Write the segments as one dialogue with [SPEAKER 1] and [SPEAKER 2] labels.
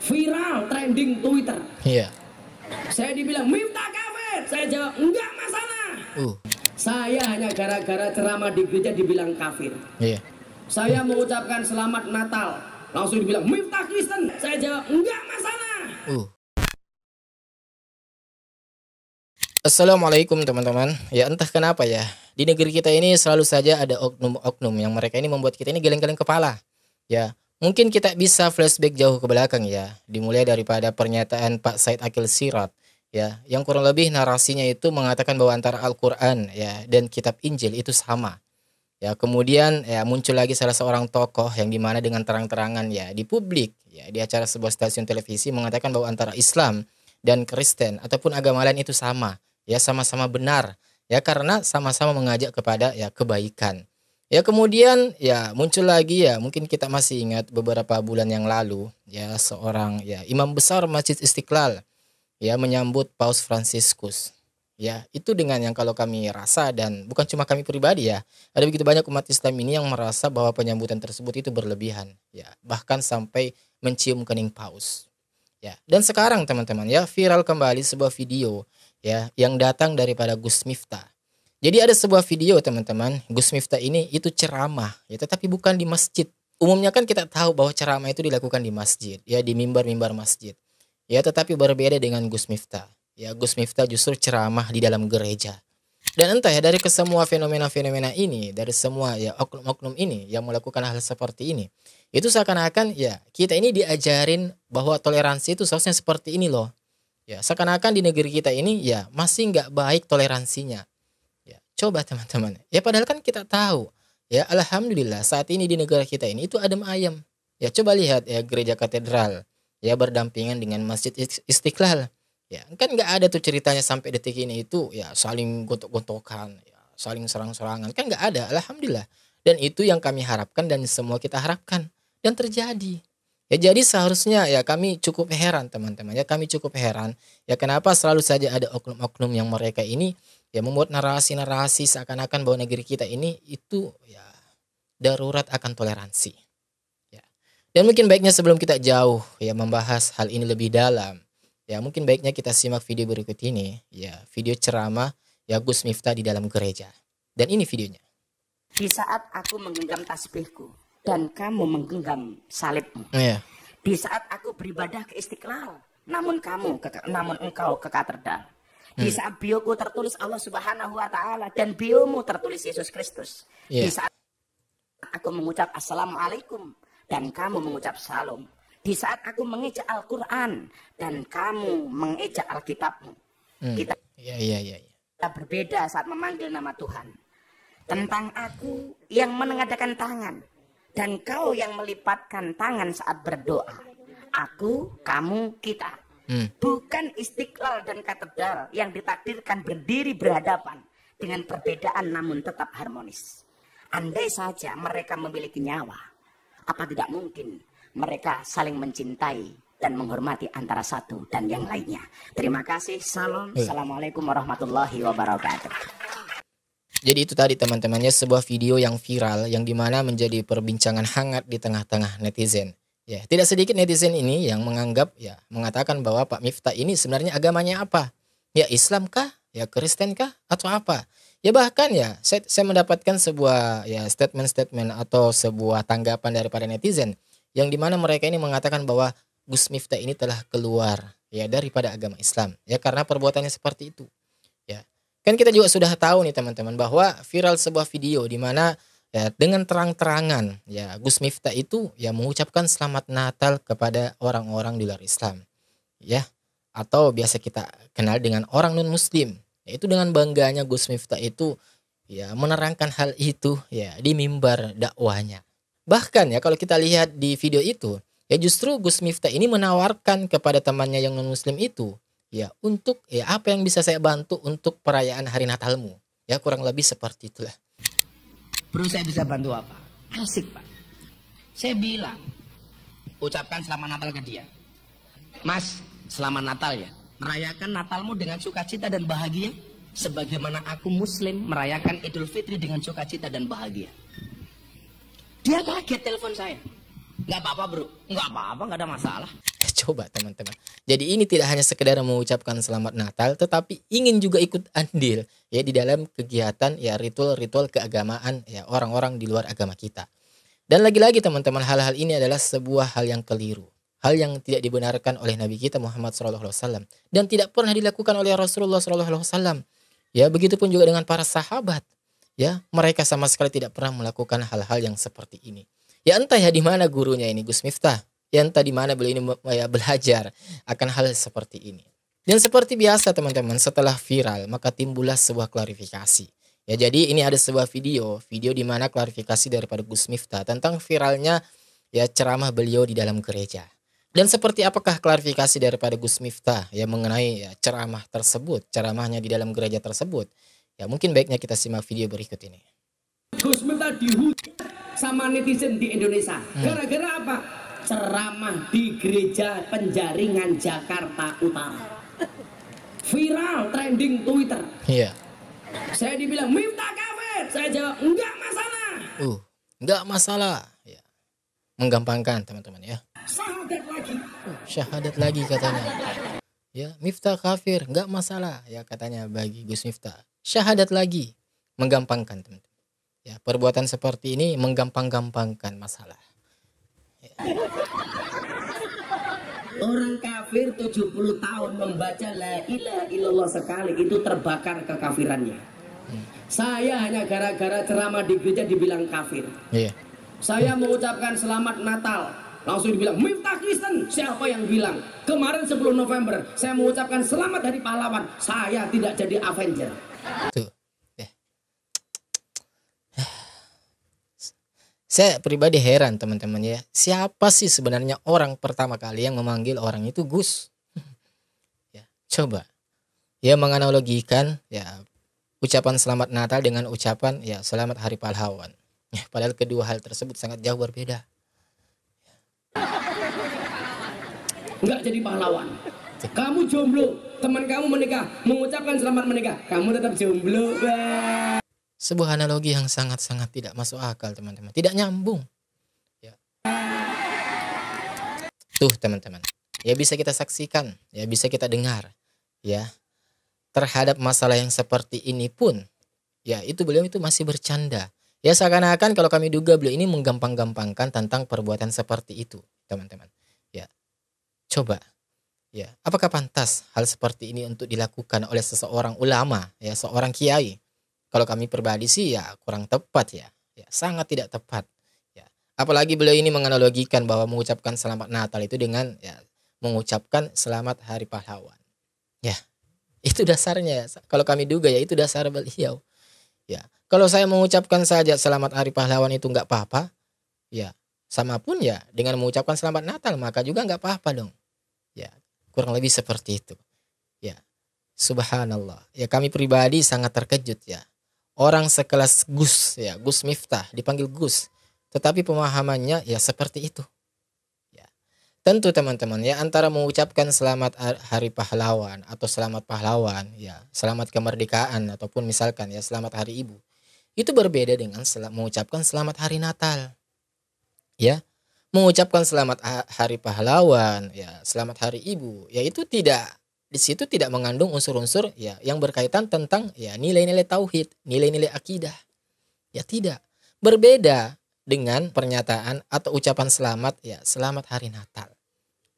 [SPEAKER 1] viral trending Twitter.
[SPEAKER 2] Iya.
[SPEAKER 1] Saya dibilang Miftah kafir. Saya jawab enggak masalah. Saya hanya gara-gara ceramah di gereja dibilang kafir.
[SPEAKER 2] Iya.
[SPEAKER 1] Saya mengucapkan selamat Natal, langsung dibilang Miftah Kristen. Saya jawab enggak masalah.
[SPEAKER 2] Assalamualaikum teman-teman. Ya entah kenapa ya, di negeri kita ini selalu saja ada oknum-oknum yang mereka ini membuat kita ini geleng-geleng kepala. Ya, mungkin kita bisa flashback jauh ke belakang ya. Dimulai daripada pernyataan Pak Said Akil Sirot ya, yang kurang lebih narasinya itu mengatakan bahwa antara Al-Qur'an ya dan kitab Injil itu sama. Ya, kemudian ya muncul lagi salah seorang tokoh yang dimana dengan terang-terangan ya di publik ya di acara sebuah stasiun televisi mengatakan bahwa antara Islam dan Kristen ataupun agama lain itu sama. Ya sama-sama benar ya karena sama-sama mengajak kepada ya kebaikan. Ya kemudian ya muncul lagi ya mungkin kita masih ingat beberapa bulan yang lalu ya seorang ya imam besar Masjid Istiqlal ya menyambut Paus Fransiskus. Ya itu dengan yang kalau kami rasa dan bukan cuma kami pribadi ya, ada begitu banyak umat Islam ini yang merasa bahwa penyambutan tersebut itu berlebihan ya bahkan sampai mencium kening Paus. Ya, dan sekarang teman-teman ya viral kembali sebuah video ya yang datang daripada Gus Miftah. Jadi ada sebuah video teman-teman, Gus Miftah ini itu ceramah ya tetapi bukan di masjid. Umumnya kan kita tahu bahwa ceramah itu dilakukan di masjid, ya di mimbar-mimbar masjid. Ya tetapi berbeda dengan Gus Miftah. Ya Gus Miftah justru ceramah di dalam gereja. Dan entah ya dari kesemua fenomena-fenomena ini, dari semua ya oknum-oknum ini yang melakukan hal seperti ini, itu seakan-akan ya kita ini diajarin bahwa toleransi itu seharusnya seperti ini loh. Ya seakan-akan di negeri kita ini ya masih nggak baik toleransinya. Ya coba teman-teman. Ya padahal kan kita tahu ya alhamdulillah saat ini di negara kita ini itu adem ayem. Ya coba lihat ya gereja katedral ya berdampingan dengan Masjid Istiqlal. Ya kan nggak ada tuh ceritanya sampai detik ini itu ya saling gontok-gontokan, ya, saling serang-serangan kan nggak ada, alhamdulillah. Dan itu yang kami harapkan dan semua kita harapkan dan terjadi. Ya jadi seharusnya ya kami cukup heran teman-teman ya kami cukup heran ya kenapa selalu saja ada oknum-oknum yang mereka ini ya membuat narasi-narasi seakan-akan bahwa negeri kita ini itu ya darurat akan toleransi. Ya. Dan mungkin baiknya sebelum kita jauh ya membahas hal ini lebih dalam. Ya mungkin baiknya kita simak video berikut ini ya video ceramah ya Gus Miftah di dalam gereja. Dan ini videonya.
[SPEAKER 3] Di saat aku menggenggam tasbihku dan kamu menggenggam salibmu.
[SPEAKER 2] Iya.
[SPEAKER 3] Di saat aku beribadah ke Istiqlal, namun engkau ke katedral. Di saat bioku tertulis Allah Subhanahu wa taala dan biomu tertulis Yesus Kristus.
[SPEAKER 2] Iya.
[SPEAKER 3] Di saat aku mengucap assalamualaikum dan kamu mengucap salam. Di saat aku mengejak Al-Quran dan kamu mengejak Alkitabmu. Kita berbeda saat memanggil nama Tuhan. Tentang aku yang menengadakan tangan dan kau yang melipatkan tangan saat berdoa. Aku, kamu, kita. Bukan Istiqlal dan katedral yang ditakdirkan berdiri berhadapan dengan perbedaan namun tetap harmonis. Andai saja mereka memiliki nyawa, apa tidak mungkin mereka saling mencintai dan menghormati antara satu dan yang lainnya. Terima kasih. Salam. Assalamualaikum warahmatullahi wabarakatuh.
[SPEAKER 2] Jadi itu tadi teman-temannya sebuah video yang viral yang dimana menjadi perbincangan hangat di tengah-tengah netizen. Ya, tidak sedikit netizen ini yang menganggap ya mengatakan bahwa Pak Miftah ini sebenarnya agamanya apa? Ya Islam kah? Ya Kristen kah? Atau apa? Ya bahkan ya saya mendapatkan sebuah ya statement-statement atau sebuah tanggapan daripada netizen yang dimana mereka ini mengatakan bahwa Gus Miftah ini telah keluar ya daripada agama Islam ya karena perbuatannya seperti itu ya kan kita juga sudah tahu nih teman-teman bahwa viral sebuah video di mana ya dengan terang-terangan ya Gus Miftah itu ya mengucapkan selamat Natal kepada orang-orang di luar Islam ya atau biasa kita kenal dengan orang non Muslim yaitu dengan bangganya Gus Miftah itu ya menerangkan hal itu ya di mimbar dakwahnya. Bahkan ya kalau kita lihat di video itu ya justru Gus Miftah ini menawarkan kepada temannya yang non muslim itu ya untuk ya apa yang bisa saya bantu untuk perayaan hari Natalmu ya kurang lebih seperti itulah.
[SPEAKER 3] Bro saya bisa bantu apa? Asik Pak. Saya bilang ucapkan selamat Natal ke dia. Mas selamat Natal ya. Merayakan Natalmu dengan sukacita dan bahagia sebagaimana aku muslim merayakan Idul Fitri dengan sukacita dan bahagia. Dia kaget telepon saya. Nggak apa-apa bro, nggak apa-apa, nggak ada masalah.
[SPEAKER 2] coba teman-teman. Jadi ini tidak hanya sekedar mengucapkan selamat Natal, tetapi ingin juga ikut andil ya di dalam kegiatan ya ritual-ritual keagamaan ya orang-orang di luar agama kita. Dan lagi-lagi teman-teman, hal-hal ini adalah sebuah hal yang keliru. Hal yang tidak dibenarkan oleh Nabi kita Muhammad SAW. Dan tidak pernah dilakukan oleh Rasulullah SAW. Ya, begitupun juga dengan para sahabat. Ya, mereka sama sekali tidak pernah melakukan hal-hal yang seperti ini. Ya entah ya di mana gurunya ini Gus Miftah. Ya entah di mana beliau ini ya, belajar akan hal seperti ini. Dan seperti biasa teman-teman, setelah viral maka timbullah sebuah klarifikasi. Ya jadi ini ada sebuah video di mana klarifikasi daripada Gus Miftah tentang viralnya ya ceramah beliau di dalam gereja. Dan seperti apakah klarifikasi daripada Gus Miftah ya mengenai ya, ceramahnya di dalam gereja tersebut. Ya mungkin baiknya kita simak video berikut ini.
[SPEAKER 1] Gus Miftah dihujat sama netizen di Indonesia. Gara-gara apa? Ceramah di gereja Penjaringan Jakarta Utara. Viral trending Twitter.
[SPEAKER 2] Iya.
[SPEAKER 1] Saya dibilang Miftah kafir. Saya jawab enggak masalah.
[SPEAKER 2] Enggak masalah. Ya. Menggampangkan teman-teman ya.
[SPEAKER 1] Syahadat lagi.
[SPEAKER 2] Syahadat lagi katanya. Ya, Miftah kafir, enggak masalah ya katanya bagi Gus Miftah. Syahadat lagi, menggampangkan teman-teman. Ya, perbuatan seperti ini menggampang-gampangkan masalah. Ya.
[SPEAKER 1] Orang kafir 70 tahun membaca la ilaha illallah sekali itu terbakar kekafirannya. Saya hanya gara-gara ceramah di gereja dibilang kafir.
[SPEAKER 2] Iya.
[SPEAKER 1] Saya mengucapkan selamat Natal, langsung dibilang Miftah Kristen. Siapa yang bilang? Kemarin 10 November saya mengucapkan selamat Hari Pahlawan. Saya tidak jadi Avenger.
[SPEAKER 2] Tuh. Saya pribadi heran teman-teman ya. Siapa sih sebenarnya orang pertama kali yang memanggil orang itu Gus? Ya, coba. Ya menganalogikan ya ucapan selamat Natal dengan ucapan ya selamat Hari Pahlawan. Ya, padahal kedua hal tersebut sangat jauh berbeda.
[SPEAKER 1] Enggak jadi pahlawan. Kamu jomblo, teman kamu menikah, mengucapkan selamat menikah, kamu tetap jomblo.
[SPEAKER 2] Sebuah analogi yang sangat-sangat tidak masuk akal teman-teman. Tidak nyambung. Ya. Tuh teman-teman. Ya bisa kita saksikan. Ya bisa kita dengar. Ya. Terhadap masalah yang seperti ini pun. Ya itu beliau itu masih bercanda. Ya seakan-akan kalau kami duga beliau ini menggampang-gampangkan tentang perbuatan seperti itu. Teman-teman. Ya. Coba. Ya. Apakah pantas hal seperti ini untuk dilakukan oleh seseorang ulama. Ya seorang kiai. Kalau kami pribadi sih ya kurang tepat ya. Ya sangat tidak tepat. Ya. Apalagi beliau ini menganalogikan bahwa mengucapkan selamat Natal itu dengan ya mengucapkan selamat Hari Pahlawan. Ya. Itu dasarnya. Kalau kami duga ya itu dasar beliau. Ya. Kalau saya mengucapkan saja selamat Hari Pahlawan itu enggak apa-apa. Ya. Sama pun ya dengan mengucapkan selamat Natal maka juga enggak apa-apa dong. Ya. Kurang lebih seperti itu. Ya. Subhanallah. Ya kami pribadi sangat terkejut ya. Orang sekelas Gus ya, Gus Miftah dipanggil Gus, tetapi pemahamannya ya seperti itu. Ya. Tentu teman-teman ya antara mengucapkan selamat Hari Pahlawan atau selamat pahlawan ya, selamat kemerdekaan ataupun misalkan ya selamat Hari Ibu. Itu berbeda dengan mengucapkan selamat Hari Natal. Ya. Mengucapkan selamat Hari Pahlawan ya, selamat Hari Ibu, ya itu tidak di situ tidak mengandung unsur-unsur ya yang berkaitan tentang ya nilai-nilai tauhid, nilai-nilai akidah. Ya tidak. Berbeda dengan pernyataan atau ucapan selamat ya, selamat Hari Natal.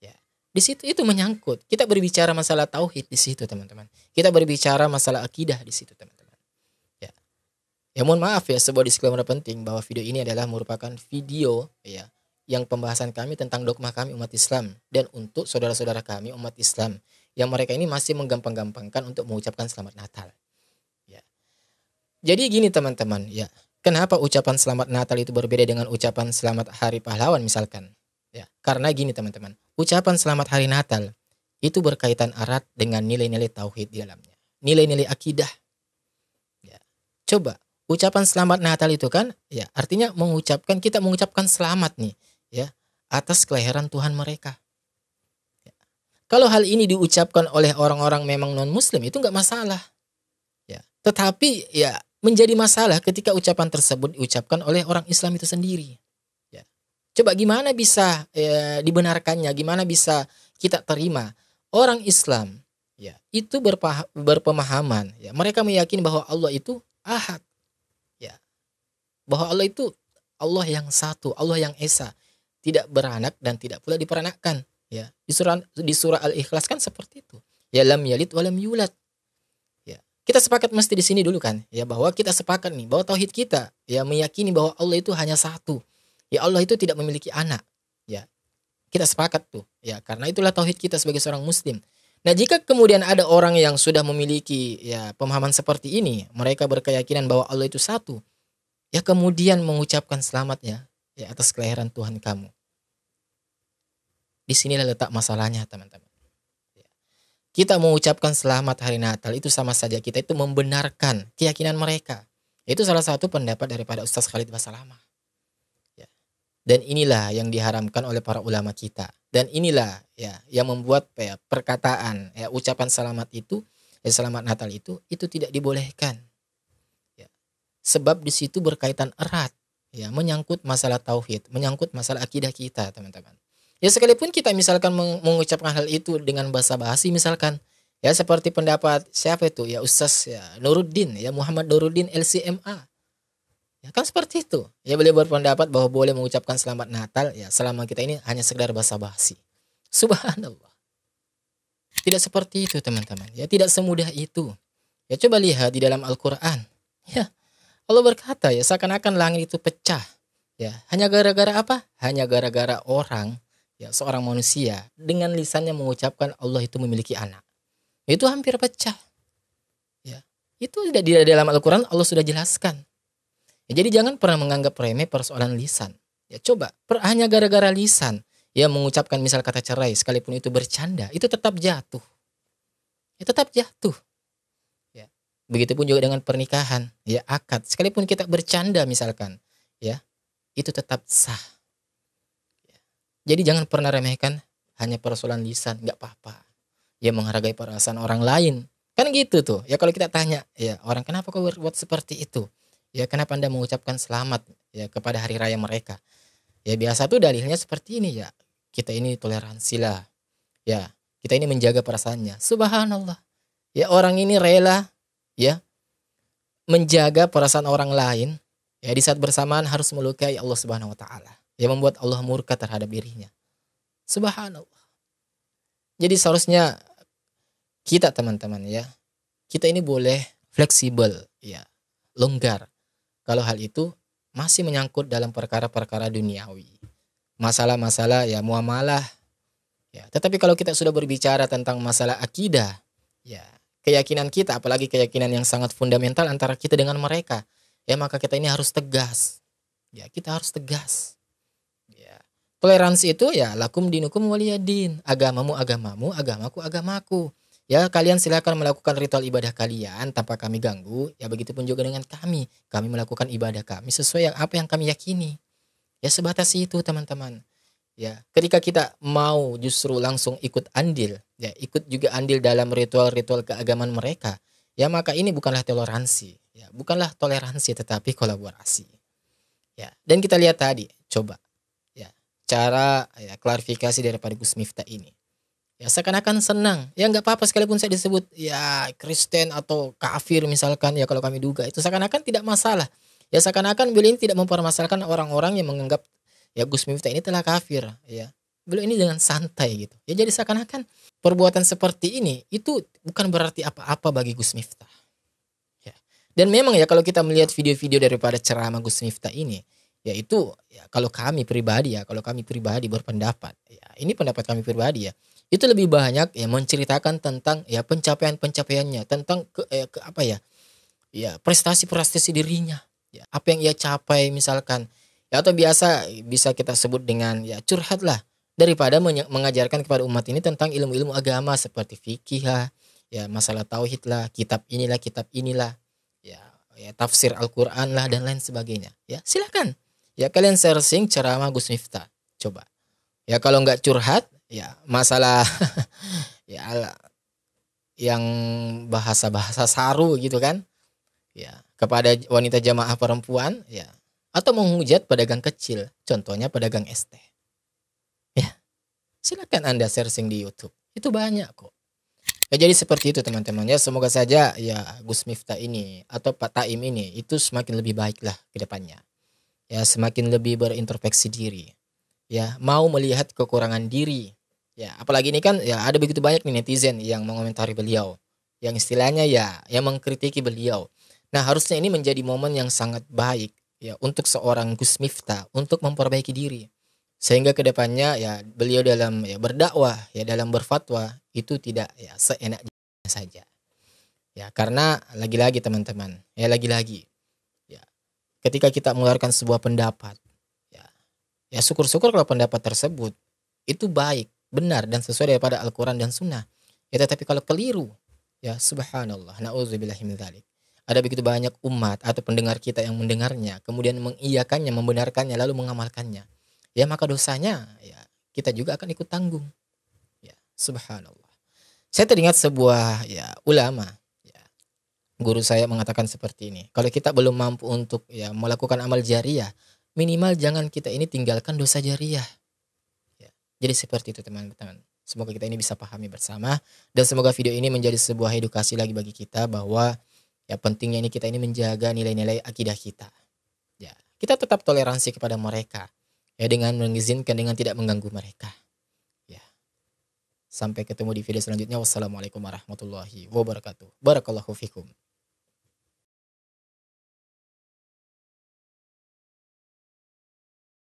[SPEAKER 2] Ya. Di situ itu menyangkut. Kita berbicara masalah tauhid di situ, teman-teman. Kita berbicara masalah akidah di situ, teman-teman. Ya. Ya mohon maaf ya, sebuah disclaimer penting bahwa video ini adalah merupakan video ya yang pembahasan kami tentang dogma kami umat Islam dan untuk saudara-saudara kami umat Islam yang mereka ini masih menggampang-gampangkan untuk mengucapkan selamat Natal. Ya. Jadi gini teman-teman, ya. Kenapa ucapan selamat Natal itu berbeda dengan ucapan selamat Hari Pahlawan misalkan? Ya, karena gini teman-teman, ucapan selamat Hari Natal itu berkaitan erat dengan nilai-nilai tauhid di dalamnya. Nilai-nilai akidah. Ya. Coba, ucapan selamat Natal itu kan, ya, artinya kita mengucapkan selamat nih, ya, atas kelahiran Tuhan mereka. Kalau hal ini diucapkan oleh orang-orang memang non-muslim itu nggak masalah. Ya. Tetapi ya menjadi masalah ketika ucapan tersebut diucapkan oleh orang Islam itu sendiri. Ya. Coba gimana bisa dibenarkannya, gimana bisa kita terima. Orang Islam ya itu berpemahaman ya, mereka meyakini bahwa Allah itu ahad ya, bahwa Allah itu Allah yang satu, Allah yang esa, tidak beranak dan tidak pula diperanakkan ya. Di surah Al-Ikhlas kan seperti itu ya, lam yalid walam yulad ya. Kita sepakat mesti di sini dulu kan ya, bahwa kita sepakat nih bahwa tauhid kita ya meyakini bahwa Allah itu hanya satu ya, Allah itu tidak memiliki anak ya. Kita sepakat tuh ya, karena itulah tauhid kita sebagai seorang muslim. Nah, jika kemudian ada orang yang sudah memiliki ya pemahaman seperti ini, mereka berkeyakinan bahwa Allah itu satu, ya kemudian mengucapkan selamatnya ya atas kelahiran Tuhan kamu. Disinilah letak masalahnya, teman-teman. Ya. Kita mengucapkan selamat hari Natal itu sama saja kita itu membenarkan keyakinan mereka. Itu salah satu pendapat daripada Ustaz Khalid Basalamah. Dan inilah yang diharamkan oleh para ulama kita. Dan inilah ya yang membuat ya, perkataan ya ucapan selamat itu, ya, selamat Natal itu tidak dibolehkan. Ya. Sebab di situ berkaitan erat ya, menyangkut masalah tauhid, menyangkut masalah akidah kita, teman-teman. Ya sekalipun kita misalkan mengucapkan hal itu dengan basa-basi misalkan, ya seperti pendapat siapa itu ya, Ustaz ya Nuruddin ya, Muhammad Nuruddin LCMA. Ya kan seperti itu. Ya beliau berpendapat bahwa boleh mengucapkan selamat Natal ya selama kita ini hanya sekedar basa-basi. Subhanallah. Tidak seperti itu, teman-teman. Ya tidak semudah itu. Ya coba lihat di dalam Al-Qur'an. Ya Allah berkata ya seakan-akan langit itu pecah. Ya hanya gara-gara apa? Hanya gara-gara orang ya, seorang manusia dengan lisannya mengucapkan Allah itu memiliki anak. Itu hampir pecah. Ya. Itu di dalam Al-Qur'an Allah sudah jelaskan. Ya, jadi jangan pernah menganggap remeh persoalan lisan. Ya coba, hanya gara-gara lisan ya mengucapkan misal kata cerai sekalipun itu bercanda, itu tetap jatuh. Ya tetap jatuh. Ya. Begitupun juga dengan pernikahan, ya akad, sekalipun kita bercanda misalkan, ya itu tetap sah. Ya. Jadi jangan pernah remehkan hanya persoalan lisan, nggak apa-apa. Ya menghargai perasaan orang lain. Kan gitu tuh. Ya kalau kita tanya, ya orang kenapa kau berbuat seperti itu? Ya kenapa Anda mengucapkan selamat ya kepada hari raya mereka? Ya biasa tuh dalilnya seperti ini ya. Kita ini toleransi lah. Ya, kita ini menjaga perasaannya. Subhanallah. Ya orang ini rela ya menjaga perasaan orang lain ya di saat bersamaan harus melukai Allah Subhanahu wa taala. Ya membuat Allah murka terhadap dirinya. Subhanallah. Jadi seharusnya kita teman-teman ya, kita ini boleh fleksibel ya, longgar. Kalau hal itu masih menyangkut dalam perkara-perkara duniawi, masalah-masalah ya muamalah, ya. Tetapi kalau kita sudah berbicara tentang masalah akidah, ya keyakinan kita, apalagi keyakinan yang sangat fundamental antara kita dengan mereka, ya maka kita ini harus tegas, ya kita harus tegas. Ya. Toleransi itu ya lakum dinukum waliyadin, agamamu agamamu, agamaku agamaku. Ya kalian silakan melakukan ritual ibadah kalian tanpa kami ganggu. Ya begitupun juga dengan kami. Kami melakukan ibadah kami sesuai apa yang kami yakini. Ya sebatas itu teman-teman. Ya ketika kita mau justru langsung ikut andil. Ya ikut juga andil dalam ritual-ritual keagamaan mereka. Ya maka ini bukanlah toleransi. Ya bukanlah toleransi tetapi kolaborasi. Ya dan kita lihat tadi. Coba. Ya cara ya, klarifikasi daripada Gus Miftah ini. Ya seakan-akan senang. Ya nggak apa-apa sekalipun saya disebut ya Kristen atau kafir misalkan ya kalau kami duga itu seakan-akan tidak masalah. Ya seakan-akan beliau ini tidak mempermasalahkan orang-orang yang menganggap ya Gus Miftah ini telah kafir ya. Beliau ini dengan santai gitu. Ya jadi seakan-akan perbuatan seperti ini itu bukan berarti apa-apa bagi Gus Miftah. Ya. Dan memang ya kalau kita melihat video-video daripada ceramah Gus Miftah ini ya itu ya kalau kami pribadi berpendapat ya ini pendapat kami pribadi ya. Itu lebih banyak ya menceritakan tentang ya pencapaiannya, tentang ya prestasi dirinya, ya apa yang ia capai misalkan, ya atau biasa bisa kita sebut dengan ya curhat lah, daripada mengajarkan kepada umat ini tentang ilmu-ilmu agama seperti fikih lah, ya masalah tauhid lah, kitab inilah, ya tafsir Al-Quran lah dan lain sebagainya. Ya silakan, ya kalian searching ceramah Gus Miftah, coba. Ya kalau nggak curhat ya masalah ya yang bahasa-bahasa saru gitu kan ya kepada wanita jamaah perempuan ya atau menghujat pedagang kecil contohnya pedagang es teh ya silakan Anda searching di YouTube. Itu banyak kok. Ya, jadi seperti itu teman-teman ya. Semoga saja ya Gus Miftah ini atau Pak Taim ini itu semakin lebih baik lah ke depannya. Ya, semakin lebih berintrospeksi diri. Ya, mau melihat kekurangan diri. Ya, apalagi ini kan ya ada begitu banyak nih netizen yang mengomentari beliau. Yang istilahnya ya yang mengkritiki beliau. Nah, harusnya ini menjadi momen yang sangat baik ya untuk seorang Gus Miftah untuk memperbaiki diri. Sehingga kedepannya ya beliau dalam ya berdakwah ya dalam berfatwa itu tidak ya seenaknya saja. Ya, karena lagi-lagi teman-teman, ya lagi-lagi ya ketika kita mengeluarkan sebuah pendapat ya ya syukur-syukur kalau pendapat tersebut itu baik, benar dan sesuai daripada Al-Qur'an dan Sunnah. Ya, tetapi kalau keliru ya subhanallah, nauzubillahi min dzalik. Ada begitu banyak umat atau pendengar kita yang mendengarnya, kemudian mengiyakannya, membenarkannya, lalu mengamalkannya. Ya, maka dosanya ya kita juga akan ikut tanggung. Ya, subhanallah. Saya teringat sebuah ya ulama, ya, guru saya mengatakan seperti ini. Kalau kita belum mampu untuk ya melakukan amal jariah, minimal jangan kita ini tinggalkan dosa jariah. Ya, jadi seperti itu teman-teman. Semoga kita ini bisa pahami bersama dan semoga video ini menjadi sebuah edukasi lagi bagi kita bahwa ya pentingnya ini kita ini menjaga nilai-nilai akidah kita. Ya, kita tetap toleransi kepada mereka. Ya, dengan mengizinkan dengan tidak mengganggu mereka. Ya. Sampai ketemu di video selanjutnya. Wassalamualaikum warahmatullahi wabarakatuh. Barakallahu fikum.